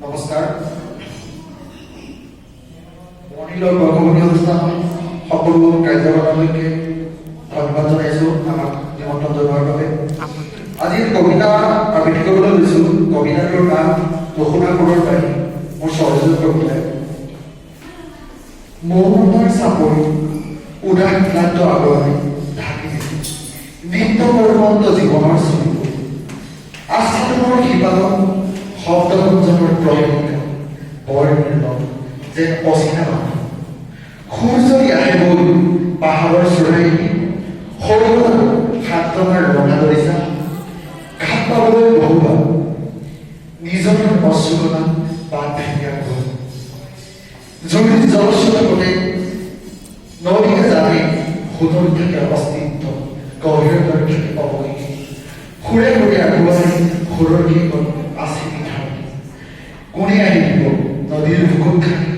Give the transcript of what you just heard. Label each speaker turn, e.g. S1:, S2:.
S1: নমস্কাৰ মনিলৰ বৰ্গমণি অনুষ্ঠান সকলো কাৰ্যকলাপলৈকে ধন্যবাদ জনাইছোঁ আমাক নিমন্ত্ৰণ জনোৱাৰ বাবে। আজি কবিতা আবৃত্তি কৰিবলৈ লৈছোঁ। কবিতাটোৰ নাম দক্ষিণাপুৰৰ বাৰী, মোৰ সহযোগ কবিতা। মৌনতাৰ চাপৰি উদাস ক্লান্ত আগলৈ ঢাকি নিত্য কৰ্মন্ত জীৱনৰ ছবিবোৰ আস্থানৰ শিপালত শব্দগুঞ্জনৰ প্ৰয়োগ বৰ নিৰ্মল যেন অচিনা মানুহ। সূৰ্যই আহে গৈ পাহাৰৰ চৰাই সৰু সাতজনাৰ ৰঙা দৰিচা ঘাট পাবলৈ বহুবাৰ নিজৰ অশ্ৰুকণা বাট ভেঙীয়া গ'ল। জুৰি জলস্ৰোততে নদীকে জানি সুদৰ থাকে অস্তিত্ব গভীৰতাৰ থাকে পাবই। সুৰে সুৰে আগুৱাই সুৰৰ গীত আছে মিঠাই কোনে আহি দিব নদীৰ বুকুত খানি